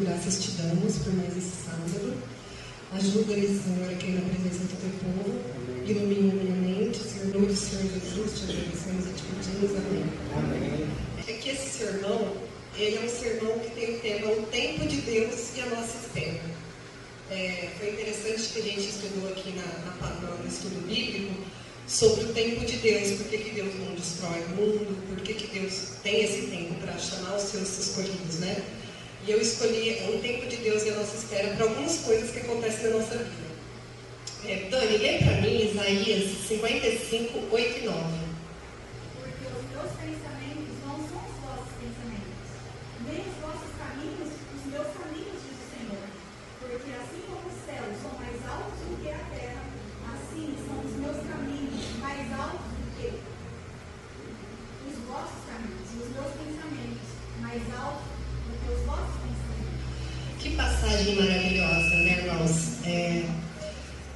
graças te damos por mais esse sábado. Ajuda-lhes, Senhor, aqui na presença do teu povo. Ilumina minha mente, Senhor, no nome do Senhor Jesus, te agradecemos e te pedimos. Amém. Amém. É que esse sermão, ele é um sermão que tem o tema O Tempo de Deus e a Nossa Espera. Foi interessante que a gente estudou aqui no estudo bíblico sobre o tempo de Deus, por que Deus não destrói o mundo, por que Deus tem esse tempo para chamar os seus escolhidos, né? E eu escolhi o tempo de Deus e a nossa espera para algumas coisas que acontecem na nossa vida. Dani, lê para mim Isaías 55, 8 e 9. Porque os meus pensamentos não são os vossos pensamentos, nem os vossos caminhos, os meus caminhos, diz o Senhor. Porque assim como os céus são mais altos do que a terra, assim são os meus caminhos mais altos do que os vossos caminhos, e os meus pensamentos mais altos do que os vossos pensamentos. Que passagem maravilhosa, né, irmãos?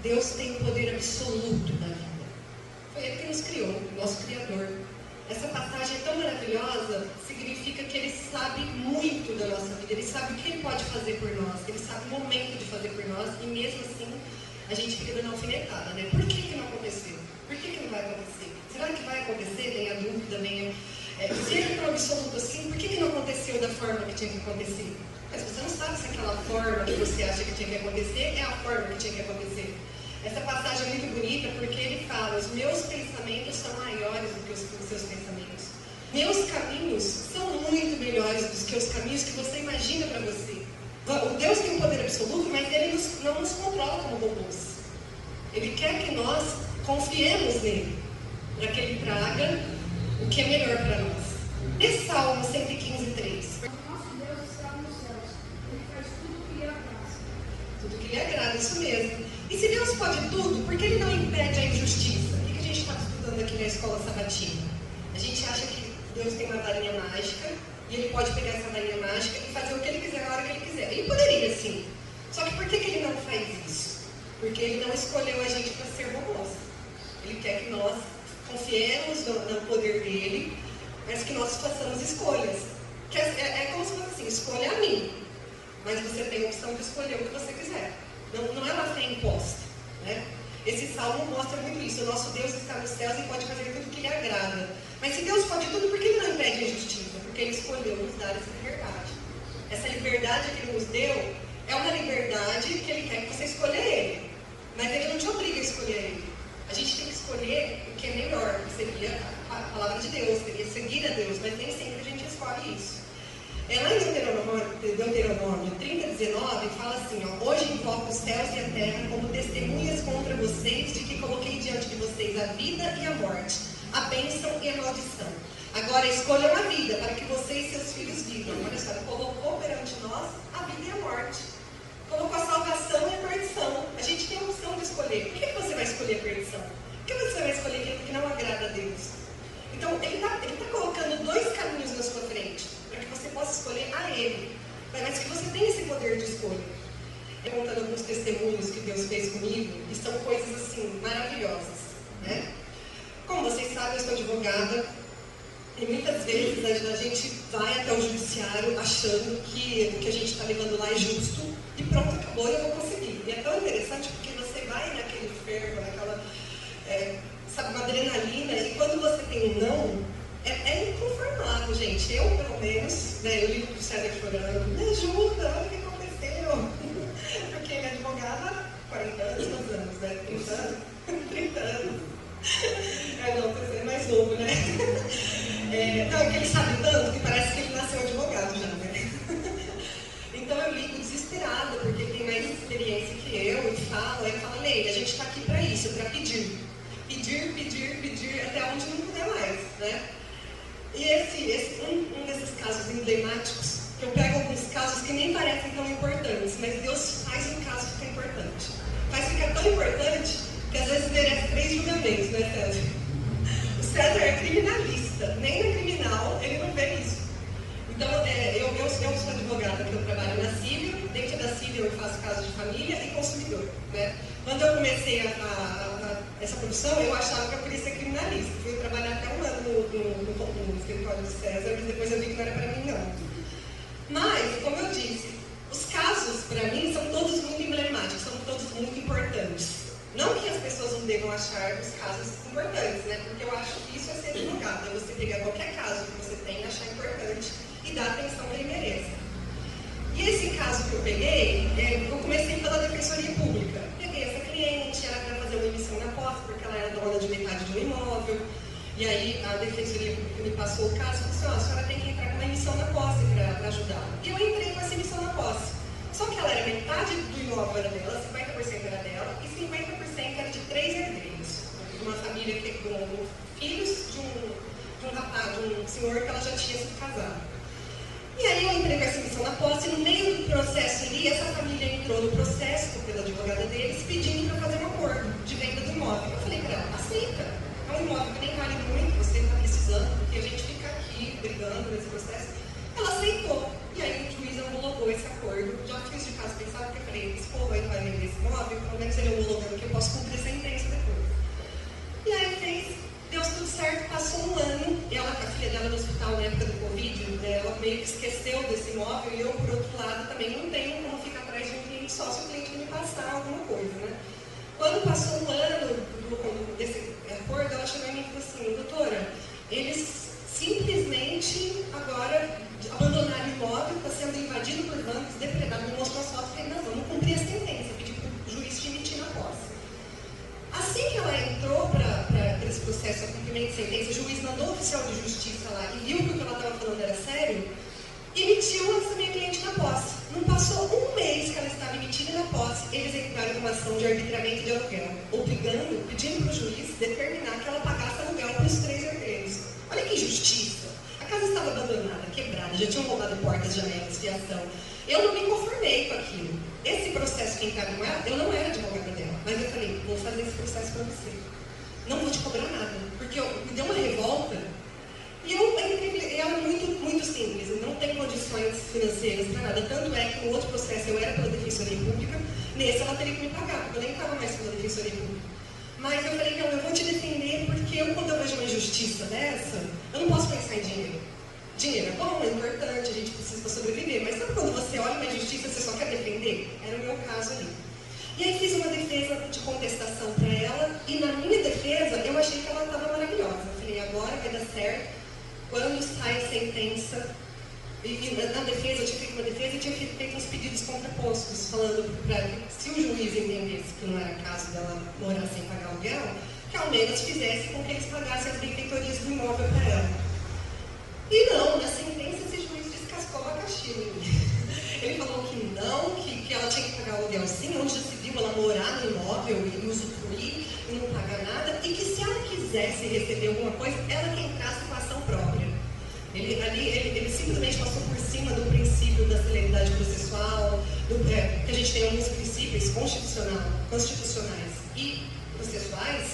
Deus tem o poder absoluto na vida. Foi Ele que nos criou, nosso Criador. Essa passagem é tão maravilhosa, significa que Ele sabe muito da nossa vida, Ele sabe o que Ele pode fazer por nós, Ele sabe o momento de fazer por nós, e mesmo assim a gente fica dando alfinetada, né? Por que não aconteceu? Por que não vai acontecer? Será que vai acontecer? Vem a dúvida, se Ele é tão absoluto assim, por que não aconteceu da forma que tinha que acontecer? Mas você não sabe se aquela forma que você acha que tinha que acontecer é a forma que tinha que acontecer. Essa passagem é muito bonita porque ele fala: os meus pensamentos são maiores do que os seus pensamentos. Meus caminhos são muito melhores do que os caminhos que você imagina para você. O Deus tem um poder absoluto, mas Ele não nos controla como robôs. Ele quer que nós confiemos nele, para que Ele traga o que é melhor para nós. Esse Salmo 115, 3. Nosso Deus está nos céus, Ele faz tudo o que lhe agrada. Tudo que lhe agrada, isso mesmo. E se Deus pode tudo, por que Ele não impede a injustiça? O que a gente está estudando aqui na escola sabatina? A gente acha que Deus tem uma varinha mágica e Ele pode pegar essa varinha mágica e fazer o que Ele quiser na hora que Ele quiser. Ele poderia, sim. Só que por que Ele não faz isso? Porque Ele não escolheu a gente para ser robôs. Ele quer que nós confiemos no poder dEle, mas que nós façamos escolhas. Que é como se fosse assim: escolha a mim, mas você tem a opção de escolher o que você quiser. Não é uma fé imposta, né? Esse salmo mostra muito isso. O nosso Deus está nos céus e pode fazer tudo o que lhe agrada. Mas se Deus pode tudo, por que Ele não impede a injustiça? Porque Ele escolheu nos dar essa liberdade. Essa liberdade que Ele nos deu é uma liberdade que Ele quer que você escolha Ele. Mas Ele não te obriga a escolher Ele. A gente tem que escolher o que é melhor, que seria a palavra de Deus, seria seguir a Deus, mas nem sempre a gente escolhe isso. Lá em Deuteronômio 30, 19, fala assim: hoje invoco os céus e a terra como testemunhas contra vocês de que coloquei diante de vocês a vida e a morte, a bênção e a maldição. Agora escolham a vida, para que vocês e seus filhos vivam. Olha só, Ele colocou perante nós a vida e a morte. Colocou a salvação e a perdição. A gente tem a opção de escolher. Por que você vai escolher a perdição? Por que você vai escolher aquilo que não agrada a Deus? Então, Ele está colocando dois caminhos na sua frente, para que você possa escolher a Ele, mas que você tenha esse poder de escolha. Eu contando alguns testemunhos que Deus fez comigo, e são coisas assim, maravilhosas, né? Como vocês sabem, eu sou advogada, e muitas vezes a gente vai até o judiciário achando que o que a gente está levando lá é justo, e pronto, acabou, eu vou conseguir. E é tão interessante porque você vai naquele fervo, naquela... sabe, uma adrenalina, e quando você tem um não, é inconformável, gente. Eu, pelo menos, né, eu ligo pro César chorando: me ajuda, olha o que aconteceu. Porque ele é advogado há 40 anos, quantos anos, né? 30 anos? 30 anos. Não, você é mais novo, né? Não, é que ele sabe tanto que parece que ele nasceu advogado já, né? Então eu ligo desesperada, porque ele tem mais experiência que eu, e fala: Neide, a gente está aqui para isso, para pedir. Pedir, até onde não puder mais, né? E um desses casos emblemáticos, que eu pego alguns casos que nem parecem tão importantes, mas Deus faz um caso ficar importante. Faz ficar tão importante que às vezes merece 3 julgamentos, né, César? O César é criminalista, nem na criminal ele não vê isso. Então, eu sou advogada, que eu trabalho na Cível, dentro da Cível eu faço casos de família e consumidor, né? Quando eu comecei essa profissão, eu achava que eu queria ser criminalista. Fui trabalhar até 1 ano no escritório do César, mas depois eu vi que não era para mim, não. Mas, como eu disse, os importantes, né? Porque eu acho que isso é ser advogado, é você pegar qualquer caso que você tem, achar importante e dar a atenção que ele merece. E esse caso que eu peguei, eu comecei pela Defensoria Pública. Peguei essa cliente, era para fazer uma emissão na posse, porque ela era dona de metade de um imóvel. E aí a Defensoria Pública me passou o caso e falou assim, a senhora tem que entrar com uma emissão na posse para ajudar. E eu entrei com essa emissão na posse. Só que ela era metade do imóvel era dela, 50% era dela, e 50% era de 3 herdeiros. Uma família com filhos de um rapaz, de um senhor que ela já tinha sido casada. E aí eu entrei com essa emissão na posse, e no meio do processo ali, essa família entrou no processo pela advogada deles, pedindo para fazer um acordo de venda do imóvel. Eu falei para ela, aceita. É um imóvel que nem vale muito, você está precisando, porque a gente fica aqui brigando nesse processo. Ela aceitou. E aí o juiz homologou esse acordo. Já fiz de caso pensado, porque eu falei, esse povo aí vai vender esse imóvel, pelo menos ele homologando que eu posso cumprir a sentença depois. E aí fez, deu tudo certo, passou um ano, ela com a filha dela no hospital na época do Covid, ela meio que esqueceu desse imóvel e eu, por outro lado, também não tenho como ficar atrás de um cliente só se o cliente me passar alguma coisa, né? Quando passou um ano desse acordo, ela chegou em mim e falou assim, doutora, eles simplesmente agora abandonaram o imóvel, está sendo invadido por bancos, depredado, me mostrou as fotos, falei, não, vamos cumprir a sentença, pedi para o juiz te emitir na posse. Assim que ela entrou para esse processo de cumprimento de sentença, o juiz mandou o oficial de justiça lá e viu que o que ela estava falando era sério, emitiu essa minha cliente na posse. Não passou um mês que ela estava emitida na posse, eles entraram com uma ação de arbitramento de aluguel, obrigando, pedindo para o juiz determinar que ela pagasse aluguel para os 3 herdeiros. Olha que injustiça! A casa estava abandonada, quebrada, já tinham roubado portas, janelas, fiação. Eu não me conformei com aquilo. Esse processo que entrava com ela, eu não era advogada dela, mas eu falei, vou fazer esse processo para você. Não vou te cobrar nada, porque me deu uma revolta. E ela é muito simples, não tem condições financeiras para nada. Tanto é que no outro processo eu era pela Defensoria Pública, nesse ela teria que me pagar, porque eu nem estava mais pela Defensoria Pública. Mas eu falei, não, eu vou te defender, porque quando eu vejo uma injustiça dessa, eu não posso pensar em dinheiro. Dinheiro é bom, é importante, a gente precisa sobreviver, mas sabe quando você olha uma injustiça e você só quer defender? Era o meu caso ali. E aí fiz uma defesa de contestação para ela, e na minha defesa eu achei que ela estava maravilhosa. Eu falei, agora vai dar certo. Quando sai a sentença, e na defesa, eu tinha feito uma defesa e tinha feito uns pedidos contrapostos, falando para que se o juiz entendesse que não era caso dela morar sem pagar aluguel, que ao menos fizesse com que eles pagassem as benfeitorias do imóvel para ela. E não, na sentença esse juiz descascou o abacaxi. Ele falou que não, que ela tinha que pagar o aluguel sim, onde já se viu ela morar no imóvel e usufruir e não pagar nada, e que se ela quisesse receber alguma coisa, ela que entrasse com a ação própria. Ele simplesmente passou por cima do princípio da celeridade processual, que a gente tem alguns princípios constitucionais e processuais,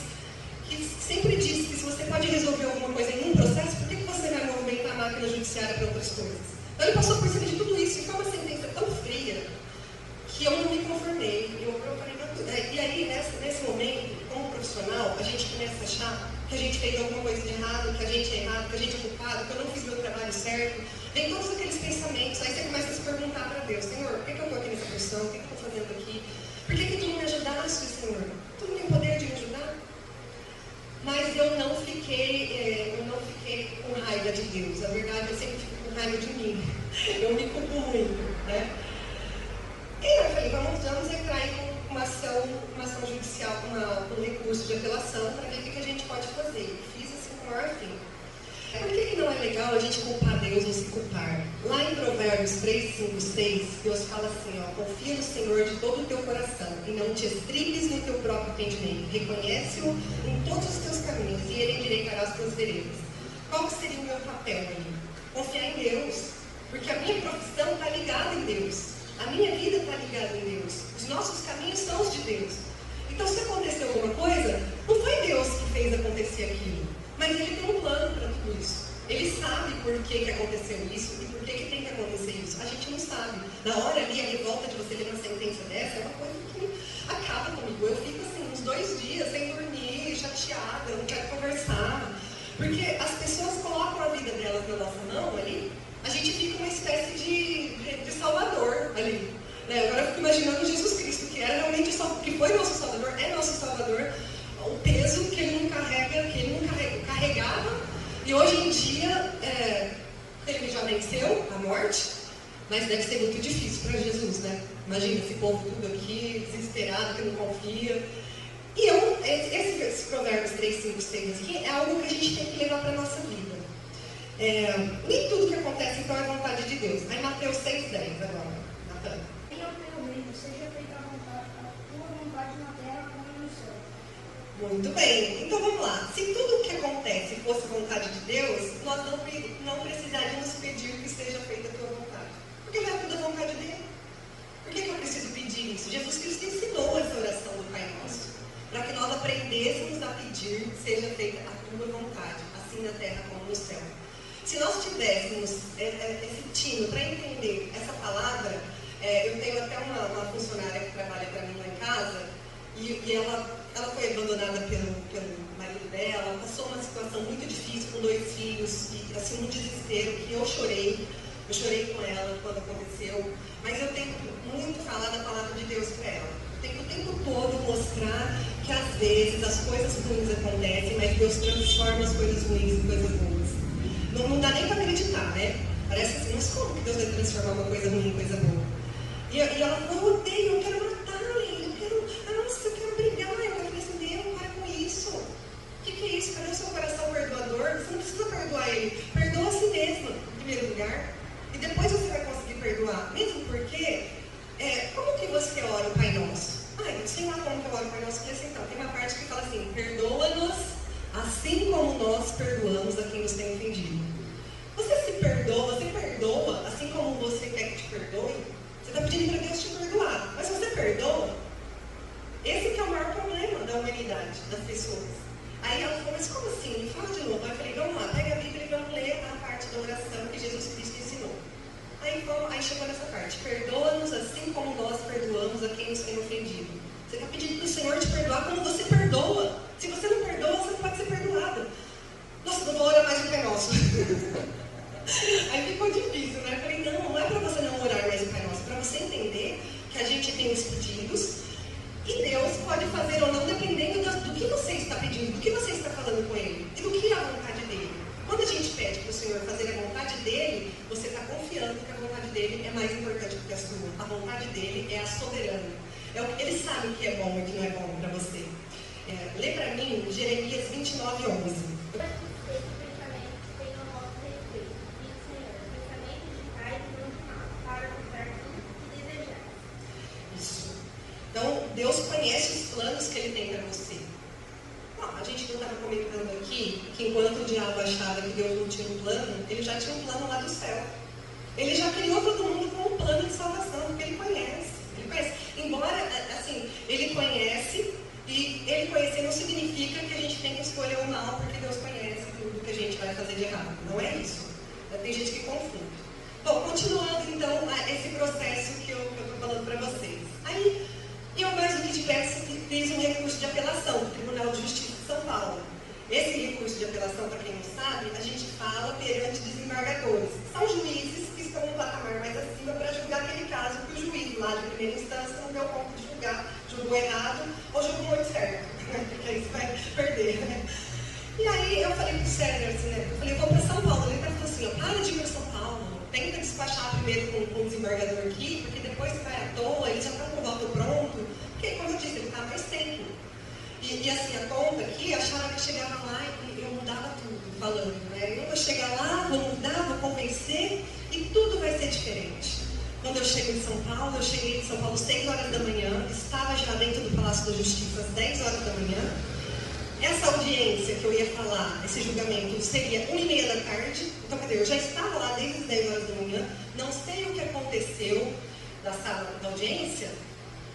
que sempre diz que se você pode resolver alguma coisa em um processo, por que você vai movimentar a máquina judiciária para outras coisas? Então ele passou por cima de tudo isso, e foi uma sentença tão fria que eu não me conformei. Eu falei, e aí, nesse momento, como profissional, a gente começa a achar que a gente fez alguma coisa de errado, que a gente é errado, que a gente é culpado, que eu não fiz meu trabalho certo. Vem todos aqueles pensamentos, aí você começa a se perguntar para Deus, Senhor, por que eu estou aqui nessa posição? O que eu estou fazendo aqui? Por que tu não me ajudaste, Senhor? Tu não tem poder de me ajudar? Mas eu não fiquei com raiva de Deus. A verdade, eu sempre fico com raiva de mim. Eu me culpo muito, né? E eu falei, vamos entrar aí com uma ação judicial, um recurso de apelação para ver o que a gente pode fazer. Eu fiz assim com o maior fim. Por que não é legal a gente culpar Deus ou se culpar? Lá em Provérbios 3, 5, 6, Deus fala assim, confia no Senhor de todo o teu coração e não te estribes no teu próprio entendimento. Reconhece-o em todos os teus caminhos e Ele endireitará as tuas veredas. Qual que seria o meu papel ali? Confiar em Deus, porque a minha profissão está ligada em Deus. A minha vida está ligada em Deus. Os nossos caminhos são os de Deus. Então, se aconteceu alguma coisa, não foi Deus que fez acontecer aquilo. Mas Ele tem um plano para tudo isso. Ele sabe por que aconteceu isso e por que tem que acontecer isso. A gente não sabe. Na hora ali, a revolta de você ler uma sentença dessa é uma coisa que acaba comigo. Eu fico assim, uns 2 dias sem dormir, chateada, não quero conversar. Porque as pessoas colocam a vida delas na nossa mão ali, a gente fica uma espécie de salvador ali. Né? Agora eu fico imaginando Jesus Cristo, que era realmente que foi nosso salvador, é nosso salvador. O peso que Ele não carrega E hoje em dia, ele já venceu a morte, mas deve ser muito difícil para Jesus, né? Imagina esse povo tudo aqui, desesperado, que não confia. E esse Provérbios 3, 5, 6 aqui é algo que a gente tem que levar para a nossa vida. Nem tudo que acontece então é vontade de Deus. Aí Mateus 6, 10 agora, Natan. E ao teu reino, seja feita a tua vontade na terra como no céu. Muito bem, então vamos lá. Se tudo o que acontece fosse vontade de Deus, nós não precisaríamos pedir que seja feita a tua vontade. Porque já é tudo a vontade dele. Por que eu preciso pedir isso? Jesus Cristo ensinou essa oração do Pai Nosso, para que nós aprendêssemos a pedir que seja feita a tua vontade, assim na terra como no céu. Se nós tivéssemos esse tino para entender essa palavra, eu tenho até uma funcionária que trabalha para mim lá em casa, e ela foi abandonada pelo marido dela, passou uma situação muito difícil com 2 filhos, e assim, um desespero, que eu chorei com ela quando aconteceu, mas eu tenho muito falado a palavra de Deus para ela. Eu tenho o tempo todo mostrar que às vezes as coisas ruins acontecem, mas Deus transforma as coisas ruins em coisas boas. Não dá nem para acreditar, né? Parece assim, mas como que Deus vai transformar uma coisa ruim em coisa boa? E ela falou, eu odeio, eu quero matar ele, eu quero brigar. Eu falei assim, Deus, para com isso. O que é isso? Cadê o seu coração perdoador? Você não precisa perdoar ele. Perdoa a si mesmo, em primeiro lugar. E depois você vai conseguir perdoar. Mesmo porque, como que você ora o Pai Nosso? Eu sei lá como que eu oro o Pai Nosso. Porque assim, então, tem uma parte que fala assim, perdoa-nos assim como nós perdoamos a quem nos tem ofendido. Você perdoa assim como você quer que te perdoe? Você está pedindo para Deus te perdoar. Mas você perdoa? Esse que é o maior problema da humanidade, das pessoas. Aí ela falou, mas como assim? Me fala de novo. Aí eu falei, vamos lá, pega a Bíblia e vamos ler a parte da oração que Jesus Cristo ensinou. Aí chegou nessa parte. Perdoa-nos assim como nós perdoamos a quem nos tem ofendido. Você está pedindo para o Senhor te perdoar como você perdoa. Se você não perdoa, você não pode ser perdoado. Nossa, não vou orar mais o Pai Nosso. Aí ficou difícil, né? Eu falei, não é para você não orar mais o Pai Nosso, é para você entender que a gente tem os pedidos e Deus pode fazer ou não, dependendo do que você está pedindo, do que você está falando com Ele e do que é a vontade dEle. Quando a gente pede para o Senhor fazer a vontade dEle, você está confiando que a vontade dEle é mais importante do que a sua. A vontade dEle é a soberana. Ele sabe o que é bom e o que não é bom para você. Lê para mim Jeremias 29, 11. Isso. Então, Deus conhece os planos que Ele tem para você. A gente não estava comentando aqui que enquanto o diabo achava que Deus não tinha um plano, Ele já tinha um plano lá do céu. Ele já criou todo mundo com um plano de salvação, porque Ele conhece. Embora, assim, Ele conhece, e Ele conhecer não significa que a gente tem que escolher o mal, porque Deus conhece tudo que a gente vai fazer de errado. Não é isso. Tem gente que confunde. Bom, continuando então esse processo que eu estou falando para vocês. Aí, eu mais do que depressa fiz um recurso de apelação do Tribunal de Justiça de São Paulo. Esse recurso de apelação, para quem não sabe, a gente fala perante desembargadores. São juízes que estão no patamar mais acima para julgar aquele caso que o juiz lá de primeira instância não deu conta de julgar, julgou errado ou julgou muito certo, porque aí você vai perder, né? E aí eu falei pro César, assim, né? Eu falei, vou para São Paulo. Ele falou assim, para de ir para São Paulo, tenta despachar primeiro com o desembargador aqui, porque depois você vai à toa, eles já estão com o voto pronto. Porque, como eu disse, ele está mais tempo. E assim, a conta aqui, achava que chegava lá e eu mudava tudo, falando, né? Eu vou chegar lá, vou mudar, vou convencer e tudo vai ser diferente. Quando eu chego em São Paulo, eu cheguei em São Paulo às 6 horas da manhã, estava já dentro do Palácio da Justiça às 10 horas da manhã. Essa audiência que eu ia falar, esse julgamento, seria 1h30 da tarde. Então, quer dizer, eu já estava lá desde as 10 horas da manhã, não sei o que aconteceu da sala da audiência,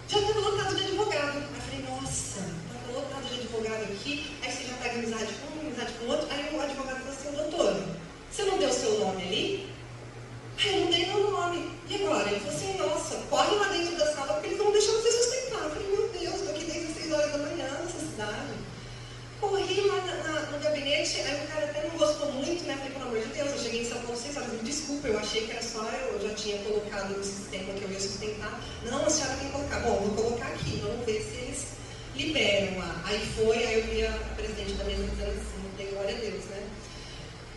já estava lotado de advogado. Aí eu falei, nossa, estava lotado de advogado aqui, aí você já pega amizade com um, amizade com outro. Aí o advogado falou assim, doutor, você não deu seu nome ali? Aí eu não dei meu nome. E agora? Ele falou assim, nossa, corre lá dentro da sala porque eles vão deixar você sustentar. Eu falei, meu Deus, estou aqui desde as 6 horas da manhã nessa cidade. Corri lá no gabinete, aí o cara até não gostou muito, né? Falei, pelo amor de Deus, eu cheguei em São Paulo 6 horas, me desculpa, eu achei que era só eu já tinha colocado no sistema que eu ia sustentar. Não, a senhora tem que colocar. Bom, vou colocar aqui, vamos ver se eles liberam lá. Aí eu vi a presidente da mesa dizendo assim, dei glória a Deus, né?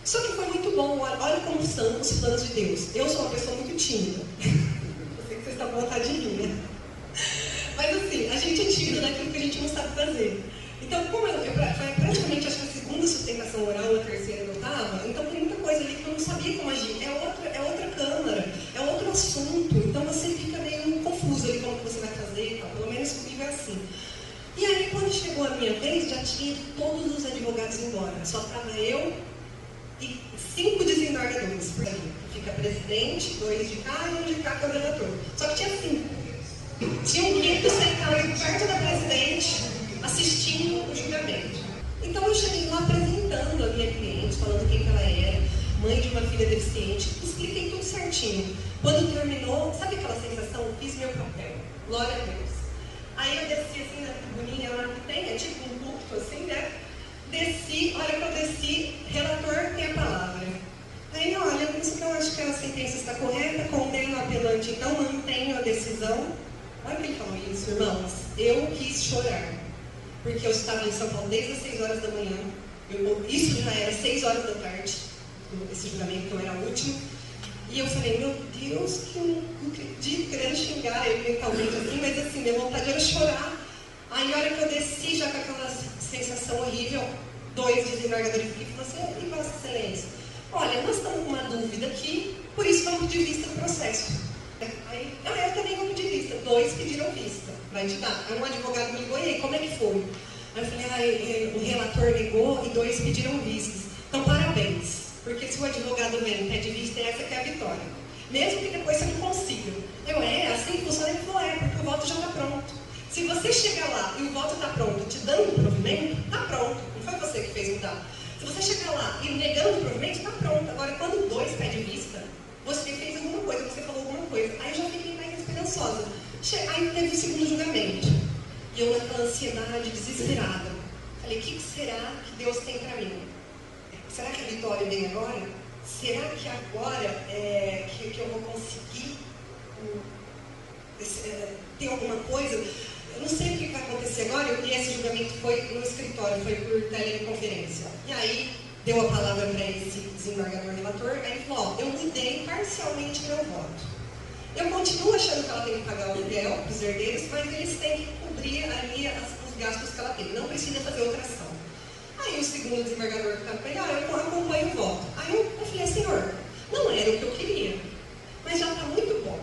Só que foi muito bom, olha como são os planos de Deus. Eu sou uma pessoa muito tímida. Eu sei que vocês estão com vontade de rir, né? Mas assim, a gente é tímido naquilo que a gente não sabe fazer. Então, como eu praticamente acho que a segunda sustentação oral ou a terceira que eu estava, então tem muita coisa ali que eu não sabia como agir. É outra câmara, é outro assunto. Então você fica meio confuso ali como que você vai fazer e tal. Pelo menos comigo é assim. E aí, quando chegou a minha vez, já tinha todos os advogados embora. Só estava eu e 5 desembargadores. Fica presidente, 2 de cá e 1 de cá que é o relator. Só que tinha 5. Tinha um quinto sentado perto da presidente, assistindo o julgamento. Então eu cheguei lá apresentando a minha cliente, falando quem que ela era, mãe de uma filha deficiente, expliquei tudo certinho. Quando terminou, sabe aquela sensação? Fiz meu papel. Glória a Deus. Aí eu desci assim na tribuninha lá que tem, é tipo um púlpito assim, né? Desci, olha que eu desci, relator tem a palavra. Aí, olha, por isso que eu acho que a sentença está correta, condeno o apelante, então mantenho a decisão. Olha que ele falou isso, irmãos. Eu quis chorar, porque eu estava em São Paulo desde as 6 horas da manhã. Isso já era 6 horas da tarde, esse julgamento que eu era o último. E eu falei, meu Deus, que eu não acredito, querendo xingar ele mentalmente assim, mas assim, minha vontade era chorar. Aí, a hora que eu desci, já com aquela sensação horrível, 2 desembargadores e falou assim, e Vossa Excelência, olha, nós estamos com uma dúvida aqui, por isso vamos pedir vista do processo. Aí, eu também vou pedir vista. 2 pediram vista, vai te dar. Aí um advogado me ligou, e aí, como é que foi? Aí eu falei, o relator negou e 2 pediram vistas. Então, parabéns. Porque se o advogado vem e pede vista, essa que é a vitória. Mesmo que depois você não consiga. Assim que funciona? Ele falou, porque o voto já está pronto. Se você chegar lá e o voto está pronto, te dando o provimento, está pronto. Não foi você que fez mudar. Se você chegar lá e negando o provimento, está pronto. Agora, quando 2 pedem vista, você fez alguma coisa, você falou alguma coisa. Aí eu já fiquei mais esperançosa. Aí teve o segundo julgamento. E eu naquela ansiedade, desesperada. Falei, o que será que Deus tem para mim? Será que a vitória vem agora? Será que agora que eu vou conseguir ter alguma coisa? Eu não sei o que vai acontecer agora. E esse julgamento foi no escritório, foi por teleconferência. E aí deu a palavra para esse desembargador relator. Aí ele falou, eu mudei parcialmente meu voto. Eu continuo achando que ela tem que pagar o aluguel para os herdeiros, mas eles têm que cobrir ali os gastos que ela tem. Não precisa fazer outra ação. Aí o segundo desembargador que estava com ele, eu acompanho o voto. Aí eu falei, senhor, não era o que eu queria, mas já está muito bom.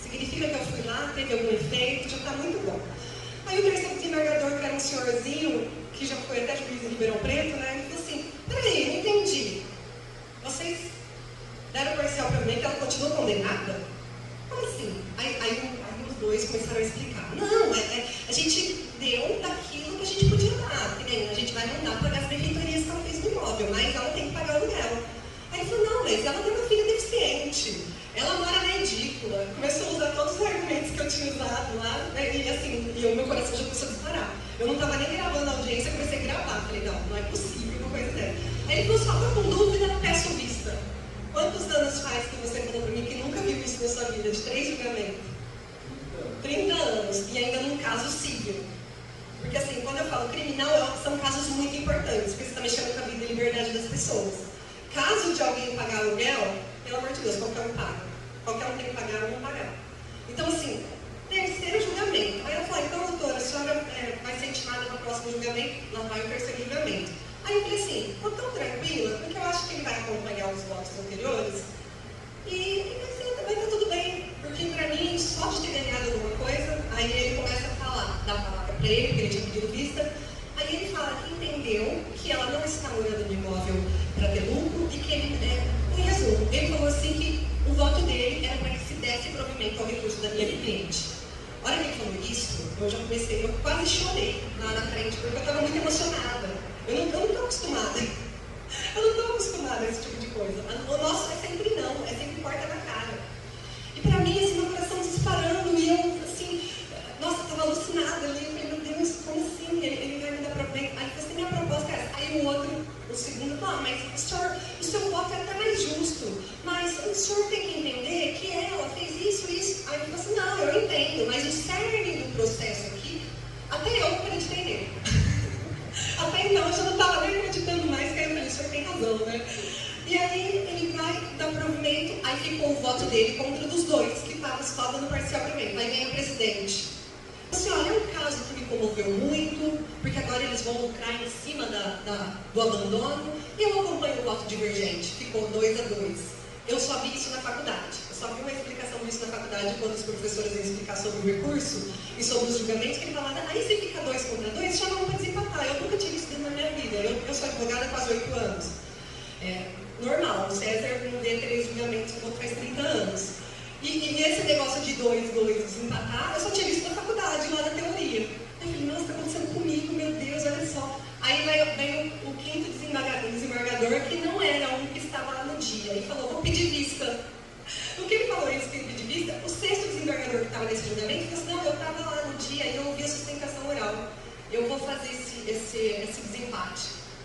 Significa que eu fui lá, teve algum efeito, já está muito bom. Aí o terceiro desembargador, que era um senhorzinho, que já foi até juiz em Ribeirão Preto, né? Ele falou assim, peraí, não entendi. Vocês deram parcial para mim que ela continua condenada? Como assim? Aí os 2 começaram a explicar. Não, a gente deu daquilo que a gente podia dar. A gente vai mandar pagar as benfeitorias que ela fez no imóvel, mas ela tem que pagar o aluguel. Aí ele falou, não, mas ela tem uma filha deficiente. Ela mora na edícula. Começou a usar todos os argumentos que eu tinha usado lá, né? E assim, o meu coração já começou a disparar. Eu não estava nem gravando a audiência, eu comecei a gravar. Falei, não é possível uma coisa dessa. Aí ele falou, só estou com dúvida, peço vista. Quantos anos faz que você falou para mim que nunca viu isso na sua vida, de 3 julgamentos? 30 anos, e ainda num caso civil. Porque assim, quando eu falo criminal, são casos muito importantes, porque você está mexendo com a vida e liberdade das pessoas. Caso de alguém pagar aluguel, pelo amor de Deus, qualquer um paga. Qualquer um tem que pagar ou não pagar. Então assim, terceiro julgamento. Aí ela falou, então doutora, a senhora vai ser intimada para o próximo julgamento? Lá vai o terceiro julgamento. Aí eu falei assim, estou tão tranquila, porque eu acho que ele vai acompanhar os votos anteriores e vai estar tudo bem. Porque para mim, só de ter ganhado alguma coisa, aí ele começa a falar, dá a palavra para ele, porque ele tinha pedido vista. Aí ele fala que entendeu que ela não está morando no imóvel para ter lucro e que ele, em resumo, ele falou assim que o voto dele era para que se desse provimento ao recurso da minha cliente. A hora que ele falou isso, eu quase chorei lá na frente, porque eu estava muito emocionada. Eu não estou acostumada. Eu não estou acostumada a esse tipo de coisa. O nosso é sempre não, é sempre porta na cara. E para mim, assim, meu coração disparando, e eu, assim, nossa, estava alucinada ali. Eu falei, meu Deus, como assim? Ele vai me dar provimento? Aí você minha proposta é essa. Aí o outro, o segundo, não, mas o seu voto é até mais justo. Mas o senhor tem que entender que ela fez isso, isso. Aí eu falei assim, não, eu entendo, mas o cerne do processo aqui, até eu acreditei nele. Até então eu já não estava nem acreditando mais, que aí eu falei, o senhor tem razão, né? E voto dele contra o dos dois, que estavam só dando parcial para mim. Aí vem o presidente. Assim, olha, é um caso que me comoveu muito, porque agora eles vão lucrar em cima do abandono, e eu acompanho o voto divergente, ficou 2-2. Eu só vi isso na faculdade, eu só vi uma explicação disso na faculdade, quando os professores iam explicar sobre o recurso e sobre os julgamentos, que ele falava, aí você fica 2-2, chama um para desempatar. Eu nunca tive isso dentro da minha vida, eu sou advogada há quase 8 anos. Normal, o César não vê 3 julgamentos, o outro faz 30 anos. E esse negócio de 2-2 desempatar, eu só tinha visto na faculdade, lá na teoria. Eu falei, nossa, está acontecendo comigo, meu Deus, olha só. Aí vem o quinto desembargador, que não era um que estava lá no dia, e falou, vou pedir vista. O que ele falou isso, que ele pedir vista? O sexto desembargador que estava nesse julgamento falou assim, não, eu estava lá no dia e eu ouvi a sustentação oral. Eu vou fazer esse desempate.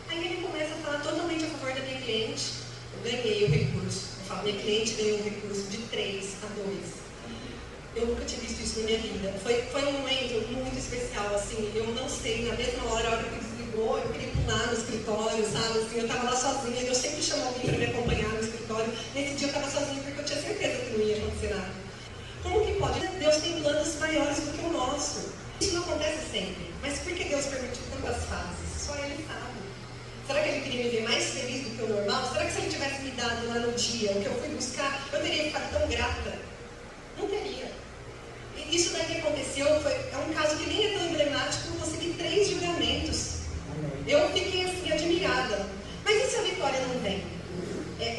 Aí ele começa a falar totalmente a favor da minha cliente. Eu ganhei o recurso. Eu falo, minha cliente ganhou um recurso de 3-2. Eu nunca tinha visto isso na minha vida. Foi um momento muito especial, assim. Eu não sei, na mesma hora, a hora que desligou, eu queria pular no escritório, sabe? Assim, eu estava lá sozinha, eu sempre chamo alguém para me acompanhar no escritório. Nesse dia eu estava sozinha porque eu tinha certeza que não ia acontecer nada. Como que pode? Deus tem planos maiores do que o nosso. Isso não acontece sempre. Mas por que Deus permitiu tantas fases? Só Ele sabe. Será que Ele queria me ver mais feliz do que o normal? Será que se Ele tivesse me dado lá no dia o que eu fui buscar, eu teria ficado tão grata? Não teria. E isso daí que aconteceu é um caso que nem é tão emblemático, eu consegui 3 julgamentos. Eu fiquei assim, admirada. Mas e se a vitória não vem?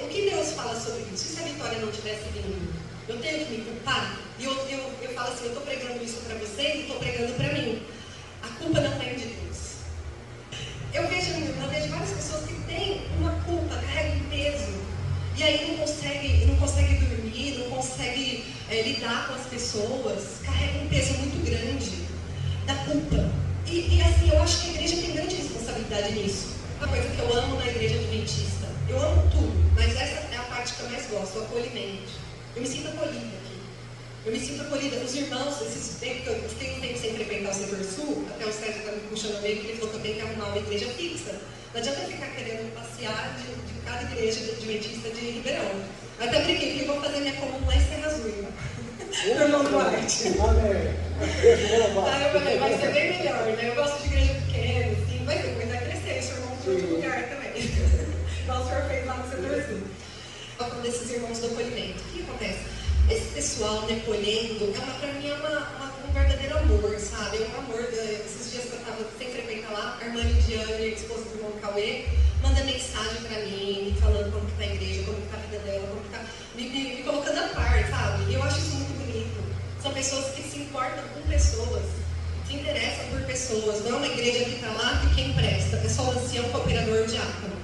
O que Deus fala sobre isso? E se a vitória não tivesse vindo? Eu tenho que me culpar? E eu falo assim, eu estou pregando isso para vocês e estou pregando para mim. A culpa não vem de Deus. Eu vejo várias pessoas que têm uma culpa, carregam um peso, e aí não consegue dormir, não consegue lidar com as pessoas, carregam um peso muito grande da culpa. E assim, eu acho que a igreja tem grande responsabilidade nisso. Uma coisa que eu amo na igreja adventista, eu amo tudo, mas essa é a parte que eu mais gosto, o acolhimento. Eu me sinto acolhida aqui. Eu me sinto acolhida. Os irmãos, esses tempos que eu fiquei um tempo sem frequentar o setor sul, até o César está me puxando meio que ele falou que eu tenho que arrumar uma igreja fixa. Não adianta ficar querendo passear de cada igreja adventista de Ribeirão. Eu até brinquei que eu vou fazer minha comum lá em Serra Azul. Irmão Duarte. Vai ser bem melhor, né? Eu gosto de igreja pequena, assim, vai crescer, esse irmão de outro lugar também. Igual o senhor fez lá no setor sul. Como desses irmãos do acolhimento. O que acontece? Esse pessoal me acolhendo, para mim é um verdadeiro amor, sabe? É um amor. Esses dias que eu estava sem frequentar lá, a irmã Lidiane, esposa do irmão Cauê, manda mensagem para mim, falando como que está a igreja, como que está a vida dela, como que está, me colocando a par, sabe? E eu acho isso muito bonito. São pessoas que se importam com pessoas, se interessam por pessoas. Não é uma igreja que está lá que quem presta, é só o ancião, cooperador, diácono.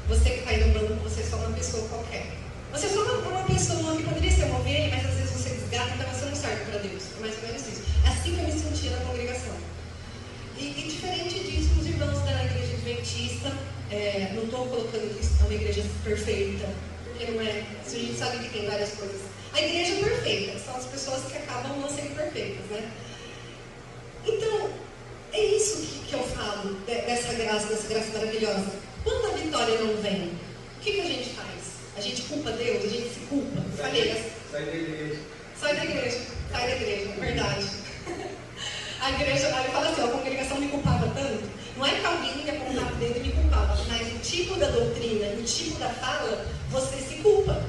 Você que está aí no banco, você é só uma pessoa qualquer. Você é só uma pessoa que poderia ser uma ovelha, mas às vezes você desgata, então você não serve para Deus. É mais ou menos isso. É assim que eu me sentia na congregação. E diferente disso, os irmãos da igreja adventista, não estou colocando que é uma igreja perfeita, porque não é. A gente sabe que tem várias coisas. A igreja perfeita são as pessoas que acabam não sendo perfeitas, né? Então, é isso que eu falo dessa graça maravilhosa. Quando a vitória não vem, o que a gente faz? A gente culpa Deus, a gente se culpa. Falei. Sai da igreja. Sai da igreja, verdade. A igreja, aí fala assim, a congregação me culpava tanto. Não é que alguém me apontava o dedo e me culpava, mas o tipo da doutrina, o tipo da fala, você se culpa.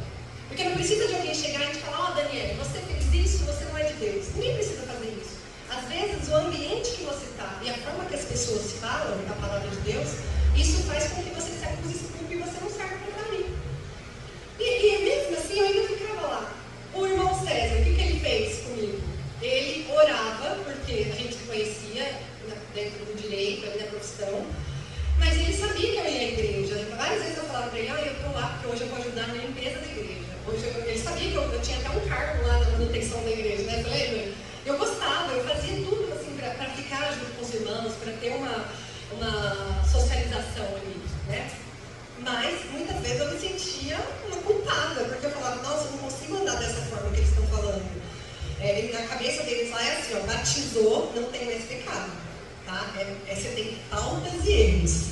Porque não precisa de alguém chegar e te falar, Daniela, você fez isso, você não é de Deus. Ninguém precisa fazer isso. Às vezes, o ambiente que você está e a forma que as pessoas falam a palavra de Deus, isso faz com que você se acuse e se culpe e você não serve para mim. E mesmo assim, eu ainda ficava lá. O irmão César, o que ele fez comigo? Ele orava, porque a gente se conhecia dentro do direito, ali na profissão, mas ele sabia que eu ia à igreja. Várias vezes eu falava para ele, eu estou lá porque hoje eu vou ajudar na limpeza da igreja. Ele sabia que eu tinha até um cargo lá na manutenção da igreja, né? Você lembra? Eu gostava, eu fazia tudo assim, para ficar junto com os irmãos, para ter uma socialização ali, né? Mas, muitas vezes, eu me sentia uma culpada, porque eu falava, nossa, eu não consigo andar dessa forma que eles estão falando. Na cabeça deles lá é assim, batizou, não tem mais pecado. Tá? Você tem faltas e erros.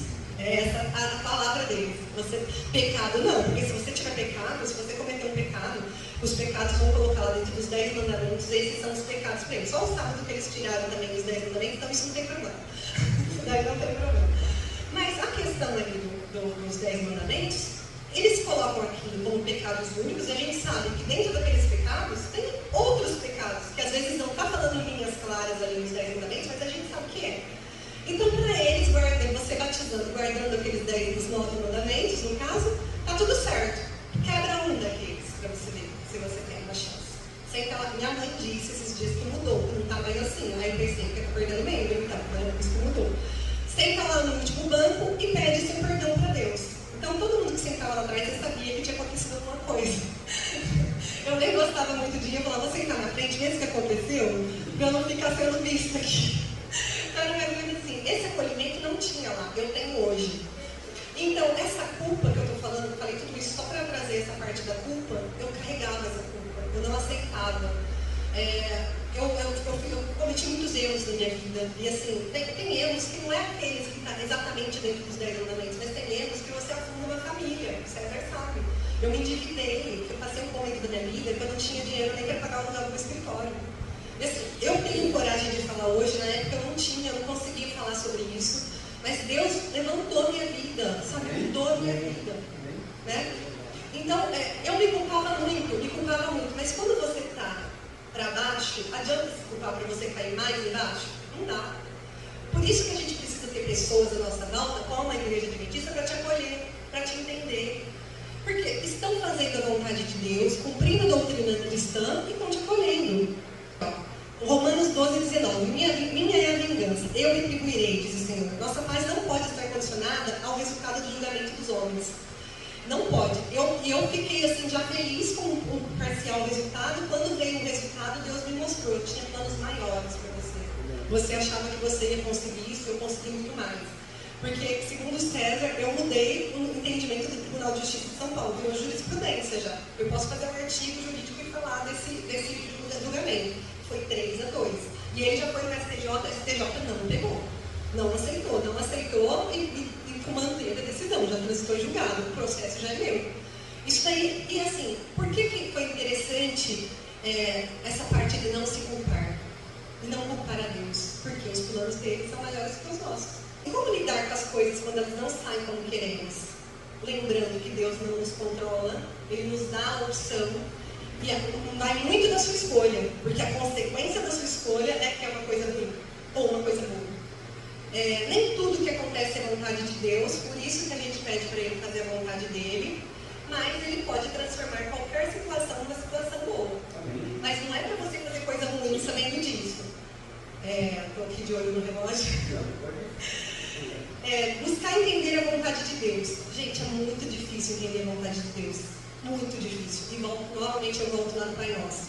É essa a palavra deles. Você, pecado não, porque se você tiver pecado, se você cometer um pecado, os pecados vão colocar lá dentro dos 10 mandamentos, esses são os pecados para eles. Só o sábado que eles tiraram também os 10 mandamentos, então isso não tem problema. Isso daí não tem problema. Mas a questão ali dos 10 mandamentos, eles colocam aquilo como pecados únicos, e a gente sabe que dentro daqueles pecados tem outros pecados, que às vezes não está falando em linhas claras ali nos 10 mandamentos, mas a gente sabe o que é. Então, para eles, você batizando, guardando aqueles 10 dos 9 mandamentos, no caso, tá tudo certo. Quebra um daqueles, para você ver, se você tem uma chance. Senta lá, minha mãe disse esses dias que mudou, que não tá mais assim. Aí eu pensei que tá perdendo meio, então, mas eu disse que mudou. Senta lá no último banco e pede seu perdão para Deus. Então, todo mundo que sentava lá atrás, eu sabia que tinha acontecido alguma coisa. Eu nem gostava muito de ir, eu falava, vou sentar na frente, mesmo que aconteceu, para eu não ficar sendo vista aqui. Então, na minha vida, assim, esse acolhimento não tinha lá, eu tenho hoje. Então, essa culpa que eu estou falando, eu falei tudo isso só para trazer essa parte da culpa, eu carregava essa culpa, eu não aceitava. Eu cometi muitos erros na minha vida, e assim, tem erros que não é aqueles que estão exatamente dentro dos 10 mandamentos, mas tem erros que você afunda uma família, o César sabe. Eu me endividei, eu passei um momento da minha vida que eu não tinha dinheiro nem para pagar o aluguel do escritório. E assim, eu tenho coragem de falar hoje, na época eu não tinha, eu não conseguia falar sobre isso, mas Deus levantou a minha vida, sabe, mudou a minha vida, né? Então, eu me culpava muito, mas quando você está para baixo, adianta se culpar para você cair mais embaixo? Não dá. Por isso que a gente precisa ter pessoas à nossa volta, como a igreja adventista, para te acolher, para te entender. Porque estão fazendo a vontade de Deus, cumprindo a doutrina cristã e estão te acolhendo. Romanos 12, 19. Minha é a vingança, eu retribuirei, diz o Senhor. Nossa paz não pode estar condicionada ao resultado do julgamento dos homens. Não pode. Eu fiquei assim já feliz com o parcial resultado. Quando veio o resultado, Deus me mostrou. Eu tinha planos maiores para você. Você achava que você ia conseguir isso, eu consegui muito mais. Porque, segundo César, eu mudei o entendimento do Tribunal de Justiça de São Paulo. Virou jurisprudência já. Eu posso fazer um artigo jurídico e falar desse julgamento. Foi 3-2. E ele já foi no STJ não pegou. Não aceitou e manteve a decisão, já transitou julgado, o processo já é meu. Isso daí, e assim, por que foi interessante essa parte de não se culpar? E não culpar a Deus? Porque os planos dele são maiores que os nossos. E como lidar com as coisas quando elas não saem como queremos? Lembrando que Deus não nos controla, Ele nos dá a opção. E vai muito da sua escolha, porque a consequência da sua escolha é que é uma coisa ruim, ou uma coisa boa. Nem tudo que acontece é vontade de Deus, por isso que a gente pede para Ele fazer a vontade dele, mas Ele pode transformar qualquer situação numa situação boa. Mas não é para você fazer coisa ruim sabendo disso. Estou aqui de olho no relógio. Buscar entender a vontade de Deus. Gente, é muito difícil entender a vontade de Deus. Muito difícil. E novamente eu volto lá no Pai Nosso.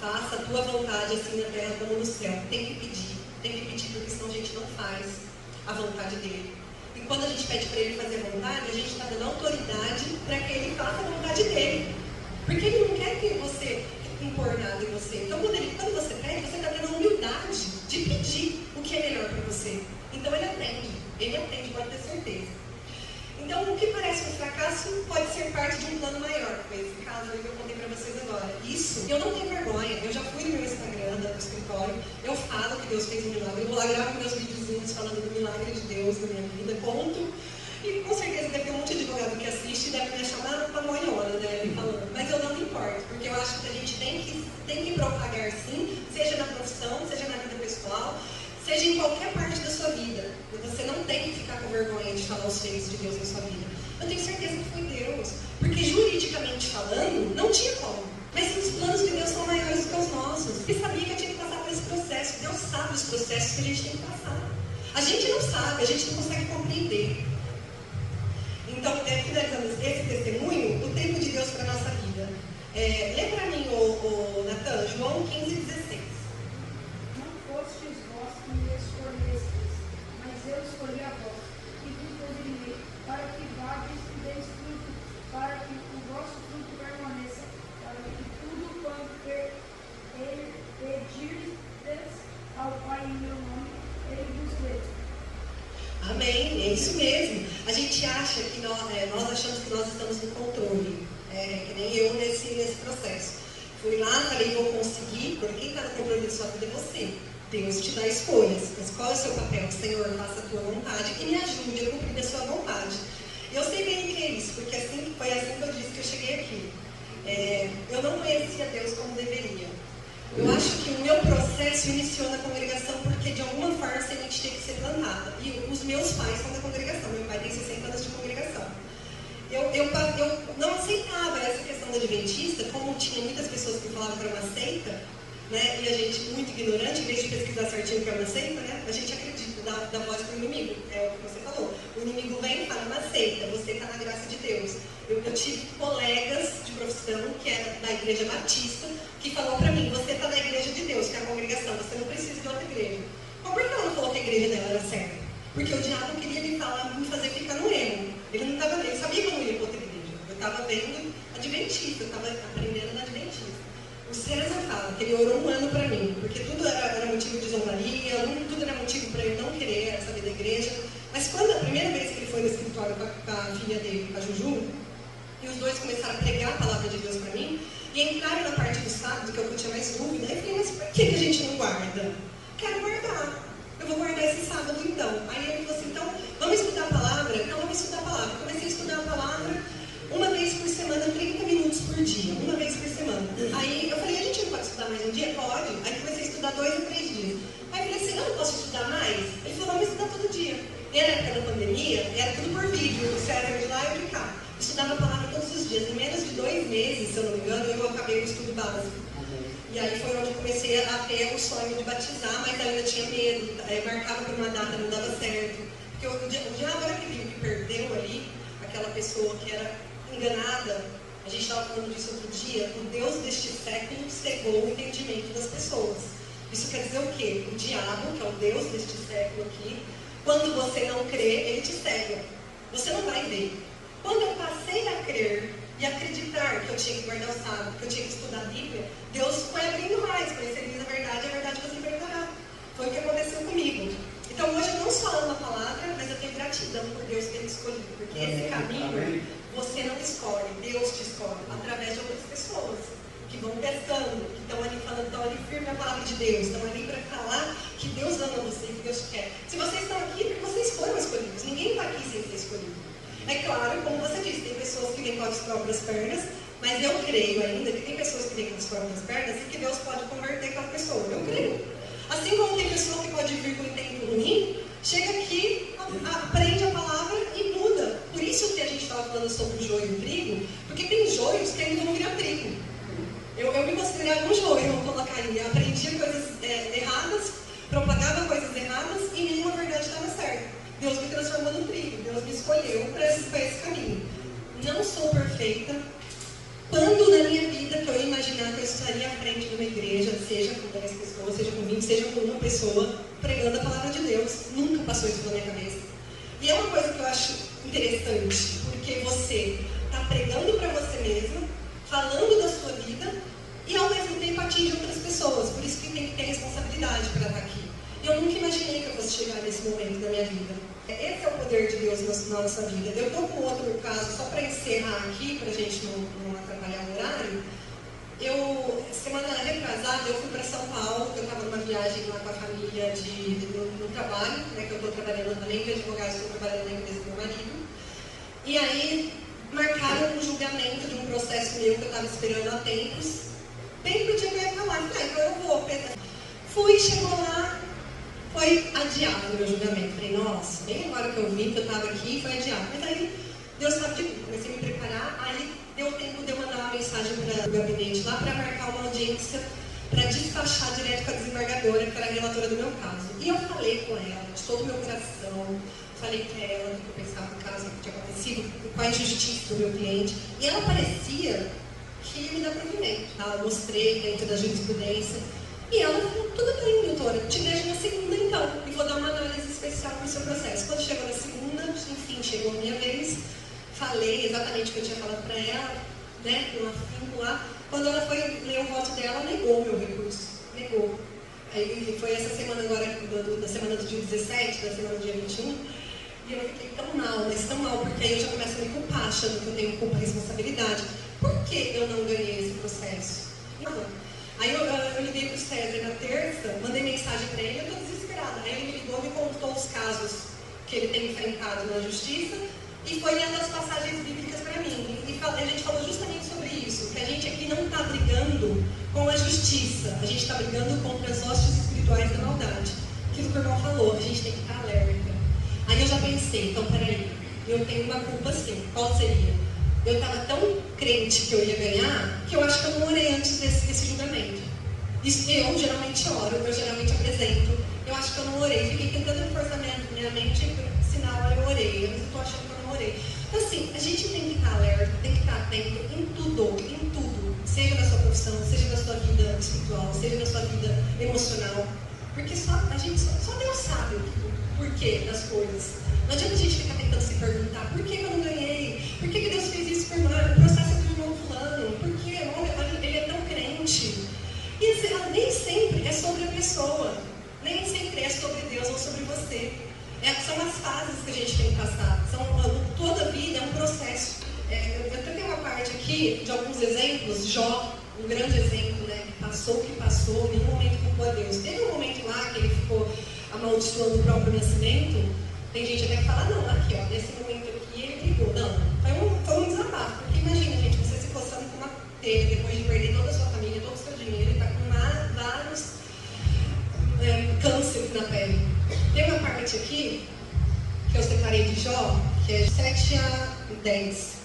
Faça a tua vontade assim na terra como no céu. Tem que pedir, porque senão a gente não faz a vontade dele. E quando a gente pede para ele fazer a vontade, a gente está dando autoridade para que ele faça a vontade dele. Porque ele não quer que você impor nada em você. Então quando você pede, você está tendo a humildade de pedir o que é melhor para você. Então ele atende, pode ter certeza. Então, o que parece um fracasso pode ser parte de um plano maior. Foi esse caso aí que eu contei para vocês agora. Isso, eu não tenho vergonha. Eu já fui no meu Instagram, do escritório. Eu falo que Deus fez um milagre. Eu vou lá gravar meus videozinhos falando do milagre de Deus na minha vida. Conto. E com certeza deve ter um monte de advogado que assiste e deve me chamar para molhona, né? Ali falando. Mas eu não me importo, porque eu acho que a gente tem que propagar sim, seja na profissão, seja na vida pessoal, seja em qualquer parte da sua vida. Você não tem que ficar com vergonha de falar os feitos de Deus na sua vida. Eu tenho certeza que foi Deus. Porque juridicamente falando, não tinha como. Mas os planos de Deus são maiores do que os nossos. Ele sabia que eu tinha que passar por esse processo. Deus sabe os processos que a gente tem que passar. A gente não sabe, a gente não consegue compreender. Então, finalizando esse testemunho, o tempo de Deus para a nossa vida. Lê para mim, Natan, João 15:16. Não fostes vós que me escolhestes, mas eu escolhi a vós, e vos designei, para que vades e deis fruto, para que o vosso fruto permaneça, para que tudo quanto pedirdes ao Pai em meu nome, Ele vos dê. Amém, é isso mesmo. A gente acha que nós achamos que nós estamos no controle, que nem eu nesse processo. Fui lá, falei, vou conseguir, porque quem está no controle da sua vida é você. Deus te dá escolhas, mas qual é o seu papel? Senhor, faça a tua vontade e me ajude a cumprir a sua vontade. Eu sei bem o que é isso, porque foi assim que eu disse que eu cheguei aqui. Eu não conhecia Deus como deveria. Eu acho que o meu processo iniciou na congregação porque de alguma forma a semente tinha que ser plantada. E os meus pais são da congregação, meu pai tem 60 anos de congregação. Eu não aceitava essa questão da adventista, como tinha muitas pessoas que falavam que era uma seita, né? E a gente, muito ignorante, em vez de pesquisar certinho o que é uma seita, né? A gente acredita, dá voz para o inimigo, é o que você falou. O inimigo vem e fala, uma seita, você está na graça de Deus. Eu tive colegas de profissão, que era da igreja batista, que falou para mim, você está na igreja de Deus, que é a congregação, você não precisa de outra igreja. Mas por que ela não falou que a igreja dela era certa? Porque o diabo queria me fazer ficar no erro. Ele sabia que eu não ia para outra igreja. Eu estava vendo adventista, eu estava aprendendo na adventista. O César fala que ele orou um ano para mim, porque tudo era motivo de zombaria, tudo era motivo para ele não querer saber da igreja. Mas quando a primeira vez que ele foi no escritório com a filha dele, com a Juju, e os dois começaram a pregar a palavra de Deus para mim, e entraram na parte do sábado, que eu tinha mais dúvida, e eu falei, mas por que a gente não guarda? Quero guardar. Eu vou guardar esse sábado então. Aí ele falou assim, então, vamos estudar a palavra? Então, vamos estudar a palavra. Eu comecei a estudar a palavra uma vez por semana, 30 minutos por dia, uma vez por semana. Aí eu falei, a gente não pode estudar mais um dia? Pode. Aí comecei a estudar 2 ou 3 dias. Aí eu falei assim, eu não posso estudar mais? Ele falou, vamos estudar todo dia. Era a época da pandemia, era tudo por vídeo, o César de lá e eu de cá. Estudava a palavra todos os dias. Em menos de 2 meses, se eu não me engano, eu acabei o estudo básico. E aí foi onde eu comecei a ter o sonho de batizar, mas ainda tinha medo. Marcava por uma data, não dava certo. Porque o diabo era que viu que perdeu ali, aquela pessoa que era enganada. A gente estava falando disso outro dia. O Deus deste século cegou o entendimento das pessoas. Isso quer dizer o quê? O diabo, que é o Deus deste século aqui, quando você não crê, ele te cega. Você não vai ver. Quando eu passei a crer e acreditar que eu tinha que guardar o sábado, que eu tinha que estudar a Bíblia, Deus foi abrindo mais, conhecereis a verdade você libertará. Foi o que aconteceu comigo. Então hoje eu não só amo a palavra, mas eu tenho gratidão por Deus ter me escolhido, porque esse caminho você não escolhe, Deus te escolhe, através de outras pessoas que vão testando, que estão ali falando, estão ali firme na palavra de Deus, estão ali para falar que Deus ama você, que Deus quer. Se vocês estão aqui, é porque vocês foram escolhidos, ninguém está aqui sem ser escolhido. É claro, como você disse, tem pessoas que vêm com as próprias pernas, mas eu creio ainda que tem pessoas que vêm com as próprias pernas e que Deus pode converter aquela pessoa. Eu creio. Assim como tem pessoa que pode vir com um tempo ruim, chega aqui, aprende a palavra e muda. Por isso que a gente estava falando sobre o joio e o trigo, porque tem joios que ainda não viram trigo. Eu me considerava um joio, vou colocar aí. Eu aprendia coisas erradas, propagava coisas erradas e nenhuma verdade estava certa. Deus me transformou no trigo, Deus me escolheu para esse caminho. Não sou perfeita. Quando na minha vida que eu ia imaginar que eu estaria à frente de uma igreja, seja com 10 pessoas, seja com 20, seja com uma pessoa, pregando a palavra de Deus. Nunca passou isso pela minha cabeça. E é uma coisa que eu acho interessante, porque você está pregando para você mesmo, falando da sua vida, e ao mesmo tempo atinge outras pessoas. Por isso que tem que ter responsabilidade para estar aqui. E eu nunca imaginei que eu fosse chegar nesse momento da minha vida. Esse é o poder de Deus na nossa vida. Eu estou com outro caso, só para encerrar aqui, para a gente não atrapalhar o horário. Semana retrasada, eu fui para São Paulo, eu estava numa viagem lá com a família no trabalho, né, que eu estou trabalhando também, que advogado, estou trabalhando na empresa do meu marido. E aí, marcaram um julgamento de um processo meu que eu estava esperando há tempos, bem pro dia que eu ia para lá. Falei, então eu vou. Fui, chegou lá, foi adiado o meu julgamento. Falei, nossa, bem agora que eu vi que eu estava aqui, foi adiado. Mas aí, Deus estava de mim, comecei a me preparar, aí deu tempo de eu mandar uma mensagem para o gabinete lá para marcar uma audiência para despachar direto com a desembargadora, que era a relatora do meu caso. E eu falei com ela, de todo o meu coração, falei para ela o que eu pensava do caso, o que tinha acontecido, com a injustiça do meu cliente, e ela parecia que ia me dar provimento. Eu mostrei dentro da jurisprudência, e ela falou, tudo bem, doutora, te vejo na segunda então, e vou dar uma análise especial para o seu processo. Quando chegou na segunda, enfim, chegou a minha vez, falei exatamente o que eu tinha falado para ela, né, com um afinco lá. Quando ela foi ler o voto dela, negou o meu recurso, negou. Aí foi essa semana agora, da semana do dia 17, da semana do dia 21, E eu fiquei tão mal, mas tão mal, porque aí eu já começo a me culpar, achando que eu tenho culpa e responsabilidade. Por que eu não ganhei esse processo? Não. Aí eu liguei para o César na terça, mandei mensagem para ele, eu estou desesperada. Aí ele me ligou, me contou os casos que ele tem enfrentado na justiça e foi lendo as passagens bíblicas para mim. E a gente falou justamente sobre isso, que a gente aqui não está brigando com a justiça, a gente está brigando contra as hostes espirituais da maldade. Aquilo que o irmão falou, a gente tem que estar alerta. Aí eu já pensei, então peraí, eu tenho uma culpa sim, qual seria? Eu estava tão crente que eu ia ganhar, que eu acho que eu não orei antes desse julgamento. Isso, eu geralmente oro, eu geralmente apresento. Eu acho que eu não orei, fiquei tentando reforçamento na minha mente, sinal eu orei, mas eu estou achando que eu não orei. Então assim, a gente tem que estar alerta, tem que estar atento em tudo. Seja na sua profissão, seja na sua vida espiritual, seja na sua vida emocional. Porque só Deus sabe o porquê das coisas. Não adianta a gente ficar tentando se perguntar por que eu não ganhei? Por que Deus fez isso com o processo do irmão fulano? Por que? Olha, ele é tão crente. E assim, nem sempre é sobre a pessoa. Nem sempre é sobre Deus ou sobre você. São as fases que a gente tem que passar. Toda a vida é um processo. Eu até tenho uma parte aqui de alguns exemplos. Jó, um grande exemplo, né? Que passou, em nenhum momento culpou a Deus. Teve um momento lá que ele ficou amaldiçoando o próprio nascimento. Tem gente até que fala, não, aqui ó, nesse momento aqui ele brigou. Não, foi um desabafo. Porque imagina, gente, você se coçando com uma telha depois de perder toda a sua família, todo o seu dinheiro, e tá com vários cânceres na pele. Tem uma parte aqui que eu separei de Jó, que é 7 a 10.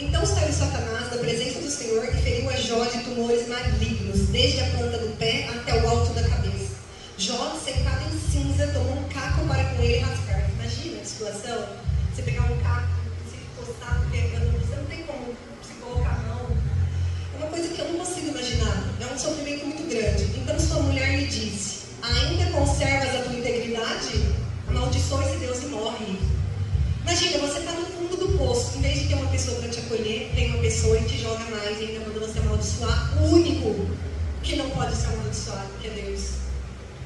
Então saiu Satanás da presença do Senhor e feriu a Jó de tumores malignos, desde a planta do pé até o alto da cabeça. Jó, sentado em cinza, tomou um caco para com ele rascar. Imagina a situação, você pegar um caco, se coçar, pegando, você não tem como se colocar a mão. É uma coisa que eu não consigo imaginar, é um sofrimento muito grande. Então sua mulher lhe disse, ainda conservas a tua integridade? Amaldiçoa esse Deus e morre. Imagina, você está no fundo do poço, em vez de ter uma pessoa para te acolher, tem uma pessoa que te joga mais e ainda manda você amaldiçoar o único que não pode ser amaldiçoado, que é Deus.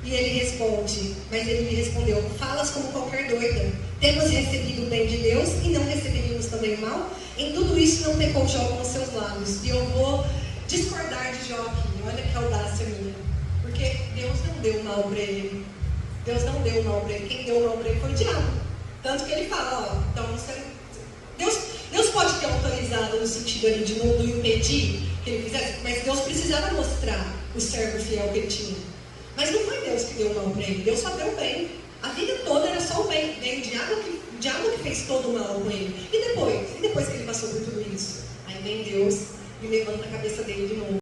E ele responde, mas ele me respondeu, falas como qualquer doida. Temos recebido o bem de Deus e não receberíamos também o mal? Em tudo isso não pecou Jó com os seus lábios. E eu vou discordar de Jó aqui, olha que audácia minha. Porque Deus não deu mal para ele. Deus não deu mal para ele. Quem deu mal para ele foi o diabo. Tanto que ele fala, ó, então Deus pode ter autorizado no sentido ali de não impedir que ele fizesse, mas Deus precisava mostrar o servo fiel que ele tinha. Mas não foi Deus que deu mal para ele, Deus só deu bem. A vida toda era só o bem. Veio o diabo que fez todo o mal com ele. E depois que ele passou por tudo isso? Aí vem Deus e levanta a cabeça dele de novo.